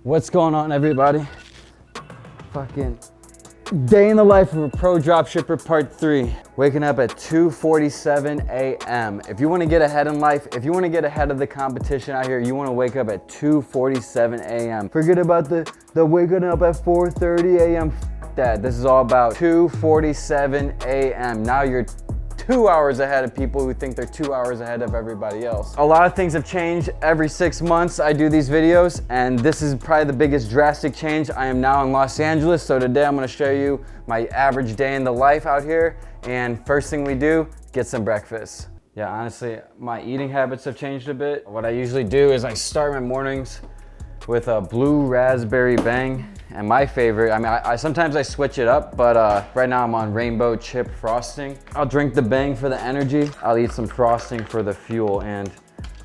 What's going on, everybody? Fucking day in the life of a pro dropshipper part 3. Waking up at 2:47 a.m. If you want to get ahead in life, if you want to get ahead of the competition out here, you want to wake up at 2:47 a.m. Forget about the waking up at 4:30 a.m. That. This is all about 2:47 a.m. Now you're 2 hours ahead of people who think they're 2 hours ahead of everybody else. A lot of things have changed. Every 6 months I do these videos, and this is probably the biggest drastic change. I am now in Los Angeles, so today I'm gonna show you my average day in the life out here, and first thing we do, get some breakfast. Yeah, honestly, my eating habits have changed a bit. What I usually do is I start my mornings with a blue raspberry bang. And my favorite, I sometimes I switch it up, but right now I'm on rainbow chip frosting. I'll drink the bang for the energy. I'll eat some frosting for the fuel. And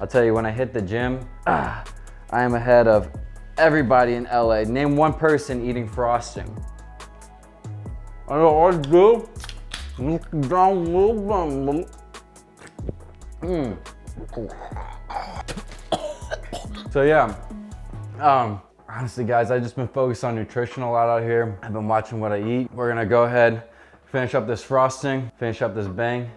I'll tell you, when I hit the gym, I am ahead of everybody in LA. Name one person eating frosting. I know I do. So yeah, honestly guys, I've just been focused on nutrition a lot out here. I've been watching what I eat. We're gonna go ahead, finish up this frosting, finish up this bang,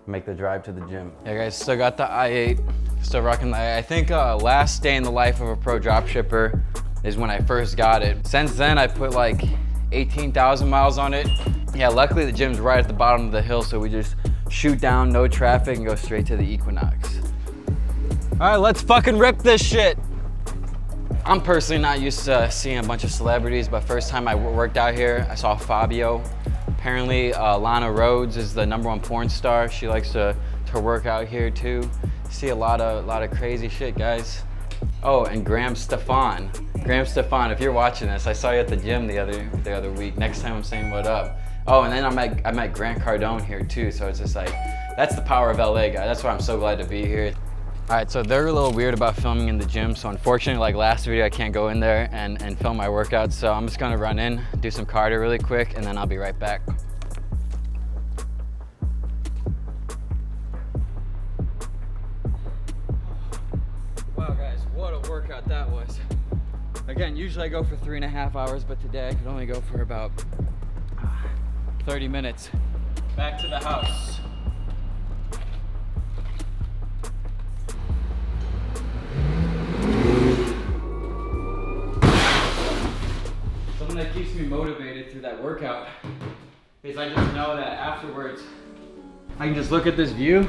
make the drive to the gym. Yeah guys, still got the i8, still rocking the i8. I think last day in the life of a pro dropshipper is when I first got it. Since then, I put like 18,000 miles on it. Yeah, luckily the gym's right at the bottom of the hill, so we just shoot down, no traffic, and go straight to the Equinox. All right, let's fucking rip this shit. I'm personally not used to seeing a bunch of celebrities, but first time I worked out here, I saw Fabio. Apparently, Lana Rhodes is the #1 porn star. She likes to work out here too. See a lot of crazy shit, guys. Oh, and Graham Stefan. Graham Stefan, if you're watching this, I saw you at the gym the other week. Next time I'm saying what up. Oh, and then I met Grant Cardone here too. So it's just like, that's the power of LA, guys. That's why I'm so glad to be here. All right, so they're a little weird about filming in the gym. So unfortunately, like last video, I can't go in there and film my workout. So I'm just gonna run in, do some cardio really quick, and then I'll be right back. Wow guys, what a workout that was. Again, usually I go for 3.5 hours, but today I could only go for about 30 minutes. Back to the house. Something that keeps me motivated through that workout is I just know that afterwards I can just look at this view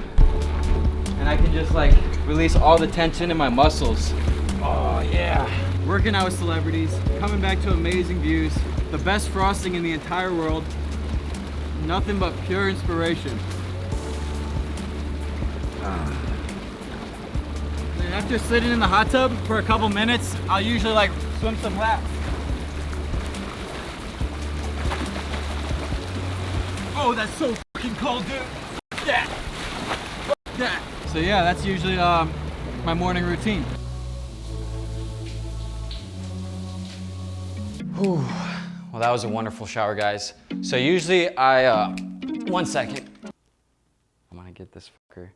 and I can just like release all the tension in my muscles. Oh yeah. Working out with celebrities, coming back to amazing views, the best frosting in the entire world, nothing but pure inspiration. And after sitting in the hot tub for a couple minutes, I'll usually like swim some laps. Oh, that's so fucking cold, dude. Fuck that. Fuck that. So yeah, that's usually my morning routine. Whew. Well, that was a wonderful shower, guys. So usually one second. I'm gonna get this fucker.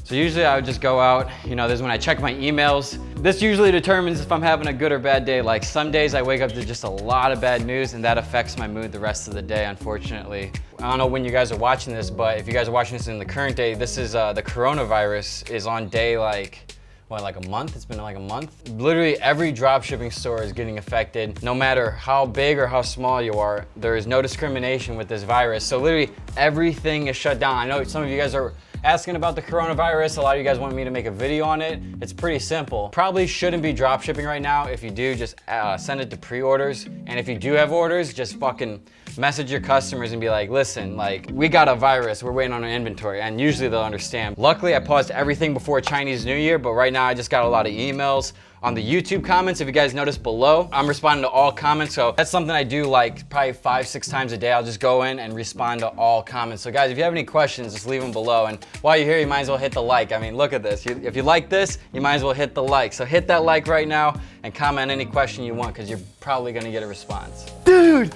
So usually I would just go out, you know, this is when I check my emails. This usually determines if I'm having a good or bad day. Like some days I wake up to just a lot of bad news and that affects my mood the rest of the day, unfortunately. I don't know when you guys are watching this, but if you guys are watching this in the current day, this is the coronavirus is on day like a month? It's been like a month. Literally every dropshipping store is getting affected. No matter how big or how small you are, there is no discrimination with this virus. So literally everything is shut down. I know some of you guys are asking about the coronavirus. A lot of you guys want me to make a video on it. It's pretty simple. Probably shouldn't be dropshipping right now. If you do, just send it to pre-orders. And if you do have orders, just fucking message your customers and be like, listen, like we got a virus, we're waiting on an inventory, and usually they'll understand. Luckily, I paused everything before Chinese New Year, but right now I just got a lot of emails. On the YouTube comments, if you guys notice below, I'm responding to all comments. So that's something I do like probably 5-6 times a day. I'll just go in and respond to all comments. So guys, if you have any questions, just leave them below. And while you're here, you might as well hit the like. I mean, look at this. If you like this, you might as well hit the like. So hit that like right now and comment any question you want because you're probably gonna get a response. Dude,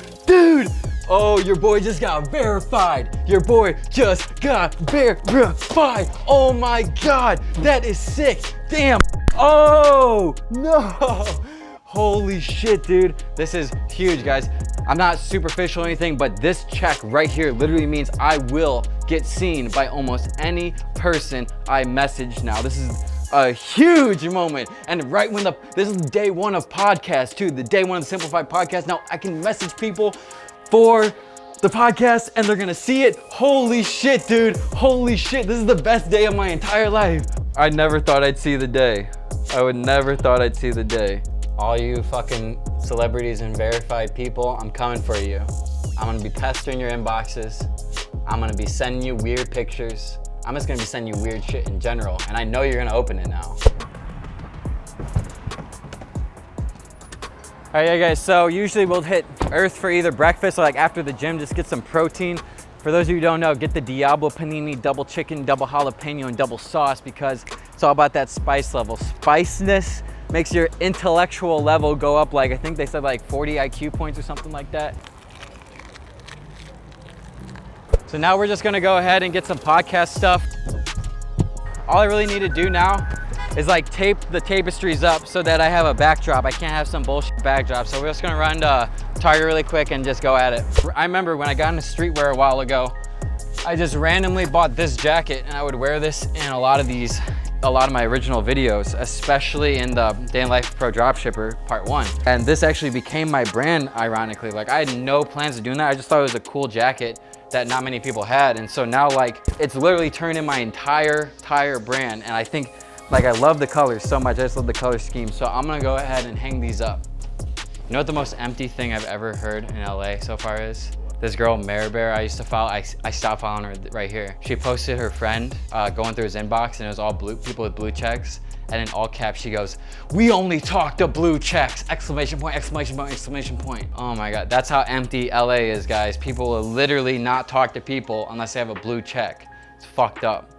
Oh, your boy just got verified. Your boy just got verified. Oh my God, that is sick. Damn. Oh, no. Holy shit, dude. This is huge, guys. I'm not superficial or anything, but this check right here literally means I will get seen by almost any person I message now. This is a huge moment. And right when this is day one of podcast too, the day one of the Simplified podcast. Now I can message people for the podcast and they're gonna see it. Holy shit, dude. Holy shit. This is the best day of my entire life. I never thought I'd see the day. I would never thought I'd see the day. All you fucking celebrities and verified people, I'm coming for you. I'm gonna be pestering your inboxes. I'm gonna be sending you weird pictures. I'm just gonna be sending you weird shit in general. And I know you're gonna open it now. All right, yeah, guys, so usually we'll hit Earth for either breakfast or like after the gym, just get some protein. For those of you who don't know, get the Diablo Panini, double chicken, double jalapeno, and double sauce because it's all about that spice level. Spiciness makes your intellectual level go up like, I think they said like 40 IQ points or something like that. So now we're just gonna go ahead and get some podcast stuff. All I really need to do now is like tape the tapestries up so that I have a backdrop. I can't have some bullshit backdrop. So we're just gonna run to Target really quick and just go at it. I remember when I got into streetwear a while ago, I just randomly bought this jacket and I would wear this in a lot of my original videos, especially in the Day in Life Pro Dropshipper Part 1. And this actually became my brand, ironically. Like I had no plans of doing that. I just thought it was a cool jacket that not many people had. And so now like, it's literally turned in my entire brand. And I think, like I love the colors so much. I just love the color scheme. So I'm gonna go ahead and hang these up. You know what the most empty thing I've ever heard in LA so far is? This girl, Mary Bear, I used to follow, I stopped following her right here. She posted her friend going through his inbox and it was all blue, people with blue checks. And in all caps, she goes, "We only talk to blue checks!" Exclamation point, exclamation point, exclamation point. Oh my God, that's how empty LA is, guys. People will literally not talk to people unless they have a blue check. It's fucked up.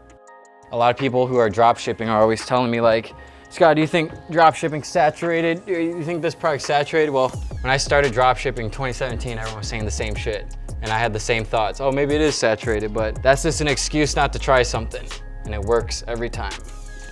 A lot of people who are drop shipping are always telling me like, "Scott, do you think drop shipping's saturated? Do you think this product's saturated?" Well, when I started drop shipping 2017, everyone was saying the same shit. And I had the same thoughts. Oh, maybe it is saturated, but that's just an excuse not to try something. And it works every time.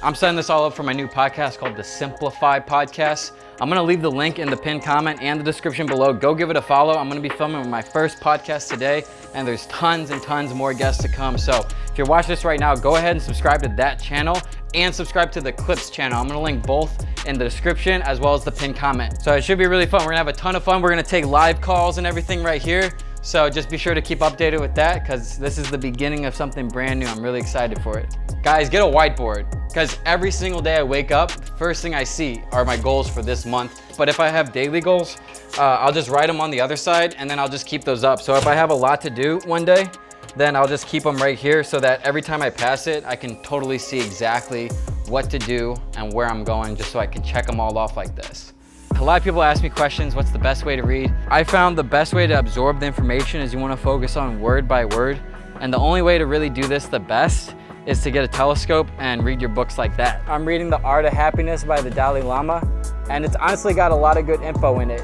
I'm setting this all up for my new podcast called the Simplify Podcast. I'm gonna leave the link in the pinned comment and the description below. Go give it a follow. I'm gonna be filming my first podcast today, and there's tons and tons more guests to come. So if you're watching this right now, go ahead and subscribe to that channel and subscribe to the Clips channel. I'm gonna link both in the description as well as the pinned comment. So it should be really fun. We're gonna have a ton of fun. We're gonna take live calls and everything right here. So just be sure to keep updated with that because this is the beginning of something brand new. I'm really excited for it. Guys, get a whiteboard because every single day I wake up, first thing I see are my goals for this month. But if I have daily goals, I'll just write them on the other side and then I'll just keep those up. So if I have a lot to do one day, then I'll just keep them right here so that every time I pass it, I can totally see exactly what to do and where I'm going just so I can check them all off like this. A lot of people ask me questions, what's the best way to read? I found the best way to absorb the information is you want to focus on word by word. And the only way to really do this the best is to get a telescope and read your books like that. I'm reading The Art of Happiness by the Dalai Lama, and it's honestly got a lot of good info in it.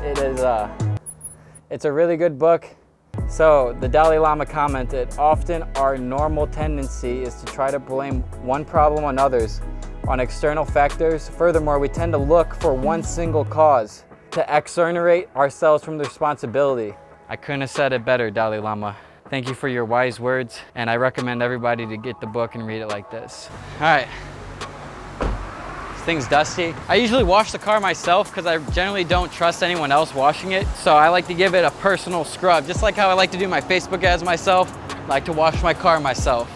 It's a really good book. So the Dalai Lama commented, "Often our normal tendency is to try to blame one problem on others, on external factors. Furthermore, we tend to look for one single cause to exonerate ourselves from the responsibility." I couldn't have said it better, Dalai Lama. Thank you for your wise words, and I recommend everybody to get the book and read it like this. All right, this thing's dusty. I usually wash the car myself because I generally don't trust anyone else washing it, so I like to give it a personal scrub, just like how I like to do my Facebook ads myself, I like to wash my car myself.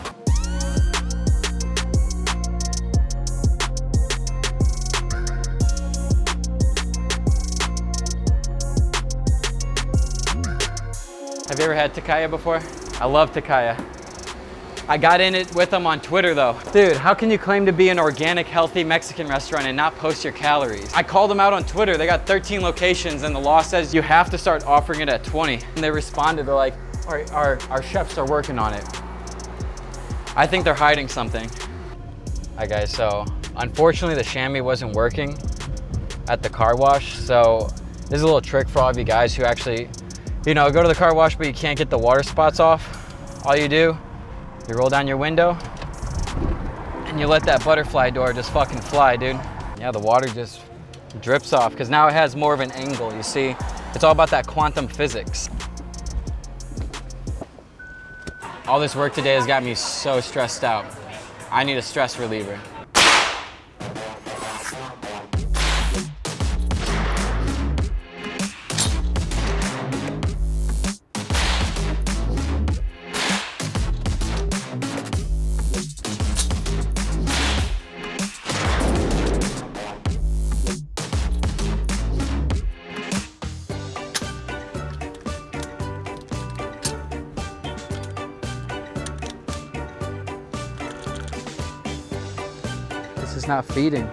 Have you ever had Takaya before? I love Takaya. I got in it with them on Twitter though. Dude, how can you claim to be an organic, healthy Mexican restaurant and not post your calories? I called them out on Twitter. They got 13 locations and the law says you have to start offering it at 20. And they responded, they're like, our chefs are working on it. I think they're hiding something. All right guys, so unfortunately the chamois wasn't working at the car wash. So this is a little trick for all of you guys who actually you know, go to the car wash, but you can't get the water spots off, all you do, you roll down your window and you let that butterfly door just fucking fly, dude. Yeah, the water just drips off because now it has more of an angle, you see? It's all about that quantum physics. All this work today has got me so stressed out. I need a stress reliever. It's not feeding.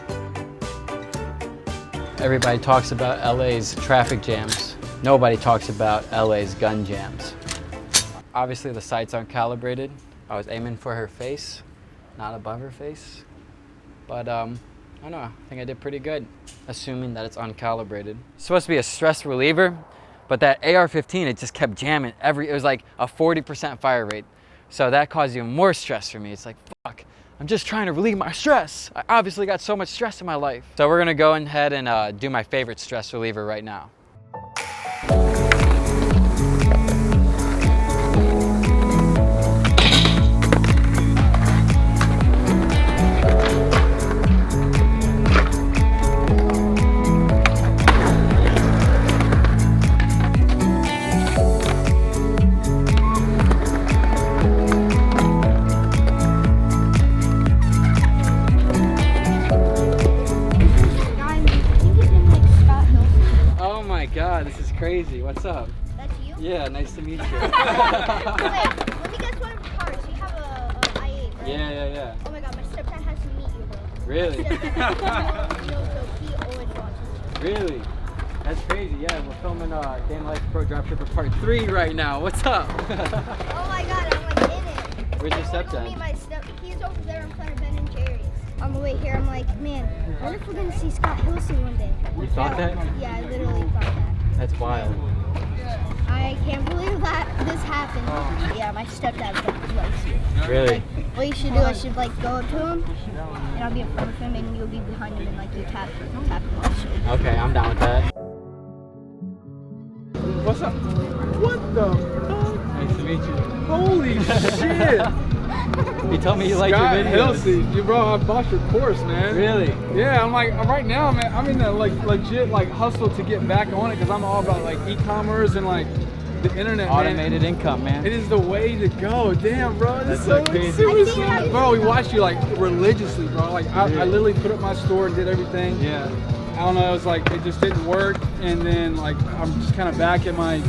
Everybody talks about LA's traffic jams. Nobody talks about LA's gun jams. Obviously the sights aren't calibrated. I was aiming for her face, not above her face. But I don't know, I think I did pretty good, assuming that it's uncalibrated. It's supposed to be a stress reliever, but that AR-15, it just kept jamming it was like a 40% fire rate. So that caused even more stress for me. It's like, fuck. I'm just trying to relieve my stress. I obviously got so much stress in my life. So we're gonna go ahead and do my favorite stress reliever right now. Crazy. What's up? That's you? Yeah, nice to meet you. Wait, let me guess one of your cars. You have a I-8, right? Yeah. Oh my god, my stepdad has to meet you, bro. Really? My stepdad so he always watches you. Really? That's crazy. Yeah, we're filming Day in Life Pro Dropshipper Part 3 right now. What's up? Oh my god, I'm like in it. Where's your stepdad? He's over there in front of Ben and Jerry's. On the way here, I'm like, man, I wonder if we're gonna see Scott Hilse one day. You thought that? Yeah, I literally thought that. That's wild. I can't believe that this happened. Oh. Yeah, my stepdad loves you. Really? Like, what you should do, I should like go up to him, and I'll be in front of him, and you'll be behind him, and like you tap him on the shoulder. Okay, I'm down with that. What's up? What the fuck? Nice to meet you. Holy shit! You told me you liked your videos. Hilse, you bro, I bought your course, man. Really? Yeah, I'm like right now, man. I'm in the like legit like hustle to get back on it because I'm all about like e-commerce and like the internet. Automated man. income, man. It is the way to go. Damn, bro, That's so crazy. super smart. Bro, we watched you like religiously, bro. Like I literally put up my store and did everything. Yeah. I don't know. It was like it just didn't work, and then like I'm just kind of back at my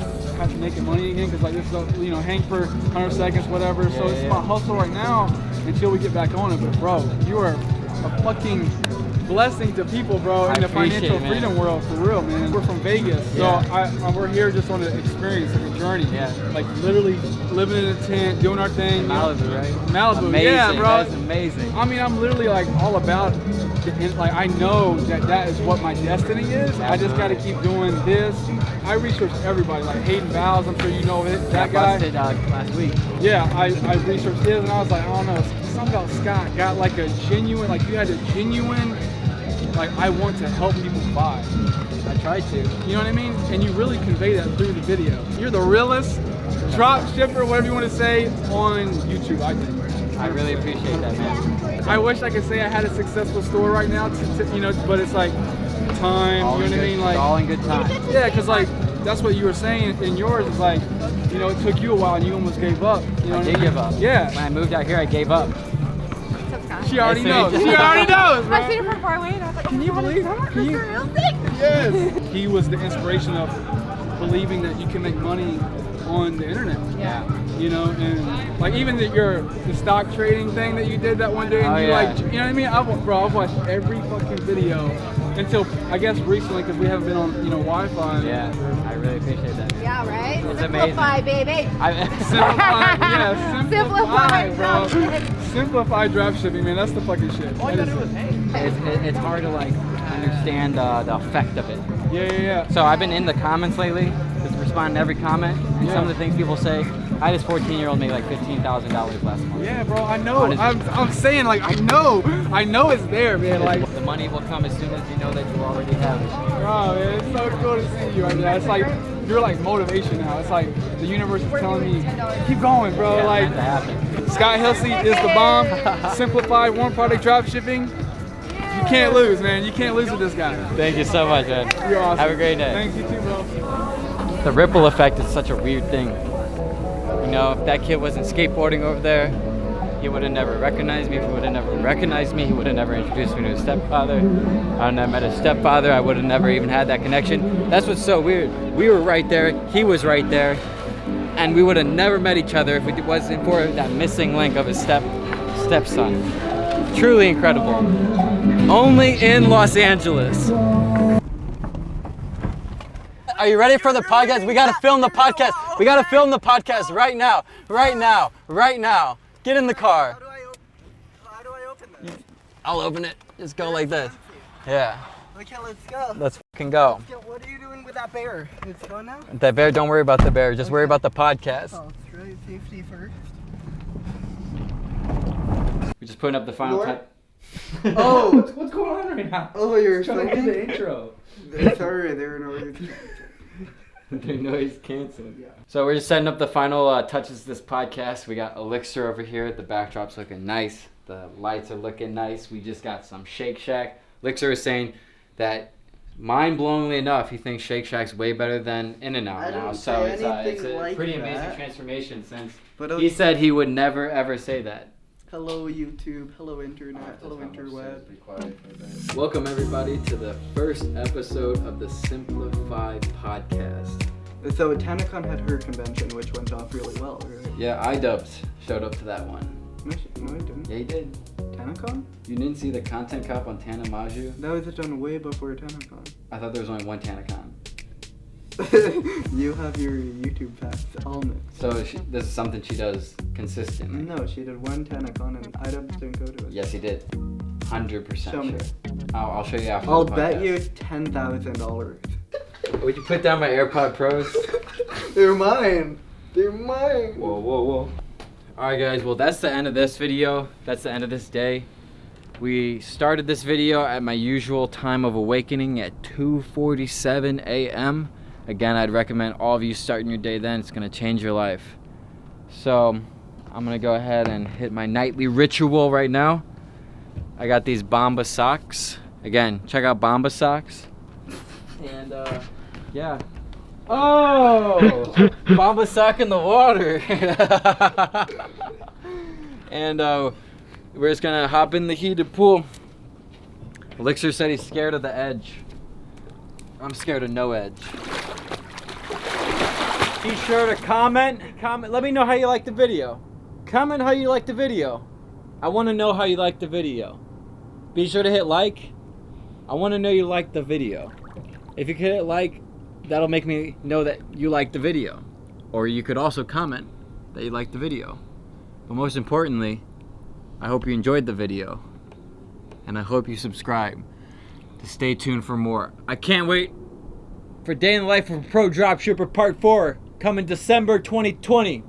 making money again because like this is, you know, hang for 100 seconds, whatever. So it's my hustle right now until we get back on it. But bro, you are a fucking blessing to people, bro, in the financial freedom world, for real, man. We're from Vegas, so we're here just on an experience, like a journey. Yeah. Like literally living in a tent, doing our thing. Malibu, right? Malibu, amazing. Yeah, bro. That's amazing. I mean, I'm literally like all about, like I know that is what my destiny is. Absolutely. I just got to keep doing this. I researched everybody, like Hayden Bowles, I'm sure you know it, that guy. Busted, last week. Yeah, I researched his and I was like, I don't know, something about Scott got like a genuine, like you had a genuine, like I want to help people buy. I tried to. You know what I mean? And you really convey that through the video. You're the realest drop shipper, whatever you want to say, on YouTube, I think. I really appreciate that, man. I wish I could say I had a successful store right now, you know, but it's like time, all you know what I mean? Like all in good time. Yeah, because like that's what you were saying in yours is like, you know, it took you a while and you almost gave up. You know I did give up. Yeah. When I moved out here, I gave up. She already knows. She already knows, bro. I seen her from far away and I was like, can you believe it? Can you? Yes. He was the inspiration of believing that you can make money on the internet. Yeah. You know, and like even the stock trading thing that you did that one day, and like, you know what I mean? I've watched every fucking video until I guess recently because we haven't been on, you know, Wi-Fi. Yeah, I really appreciate that. Yeah, right? It's Simplify, amazing. baby. Simplify, bro. Simplify dropshipping, man. That's the fucking shit. All you gotta do is pay. It's hard to like understand the effect of it. Yeah. So I've been in the comments lately. This responding to every comment, and some of the things people say. I had this 14-year-old make like $15,000 last month. Yeah, bro, I know. I'm saying, like, I know it's there, man. Like, the money will come as soon as you know that you already have it. oh, man, it's so cool to see you right now. It's like you're like motivation now. It's like the universe is telling me, keep going, bro. Yeah, like, meant to happen. Scott Hilse is the bomb. Simplified one-product dropshipping. You can't lose, man. You can't lose with this guy. Thank you so much, man. You're awesome. Have a great day. Thanks, you too, bro. The ripple effect is such a weird thing. You know, if that kid wasn't skateboarding over there, he would have never recognized me. If he would have never recognized me, he would have never introduced me to his stepfather. I would have met his stepfather. I would have never even had that connection. That's what's so weird. We were right there. He was right there. And we would have never met each other if it wasn't for that missing link of his stepson. Truly incredible. Only in Los Angeles. Are you ready for the podcast? We gotta film the podcast. We gotta film the podcast right now. Right now. Right now. Get in the car. How do I open this? I'll open it. Just go like this. Yeah. Okay, let's go. Let's fucking go. What are you doing with that bear? It's going now? The bear, don't worry about the bear. Just worry about the podcast. Oh, that's right. Safety first. We're just putting up the final cut. Oh, What's going on right now? oh, you're Trying to get filming? the intro. Sorry, they're in order. Their noise canceled. So we're just setting up the final touches to this podcast. We got Elixir over here. The backdrop's looking nice. The lights are looking nice. We just got some Shake Shack. Elixir is saying that, mind-blowingly enough, he thinks Shake Shack's way better than In-N-Out I now. don't So say it's anything a like pretty amazing that. transformation since But he said he would never ever say that. hello, YouTube. Hello, Internet. Hello, Interweb. Welcome everybody to the first episode of the Simplified podcast. So, TanaCon had her convention, which went off really well, right? Yeah, iDubbbz showed up to that one. No, I didn't. Yeah, he did. TanaCon? You didn't see the content cup on Tana Maju? That was done way before TanaCon. I thought there was only one TanaCon. You have your YouTube facts all mixed. So this is something she does consistently. No, she did one TanaCon and iDubbbz didn't go to it. Yes, he did. 100% Show me. sure. I'll show you after I'll the bet podcast. you $10,000. Would you put down my AirPod Pros? They're mine. They're mine. Whoa, whoa, whoa. Alright guys, well that's the end of this video. That's the end of this day. We started this video at my usual time of awakening at 2:47 a.m. Again, I'd recommend all of you starting your day then. It's going to change your life. So, I'm going to go ahead and hit my nightly ritual right now. I got these Bomba socks. Again, check out Bomba socks. And, yeah. Oh! Bomba sock in the water. And, we're just going to hop in the heated pool. Elixir said he's scared of the edge. I'm scared of no edge. Be sure to comment. Let me know how you like the video. Comment how you like the video. I want to know how you like the video. Be sure to hit like. I want to know you like the video. If you could hit like, that'll make me know that you like the video. Or you could also comment that you like the video. But most importantly, I hope you enjoyed the video. And I hope you subscribe to stay tuned for more. I can't wait for Day in the Life of a Pro Dropshipper Part 4 coming December 2020.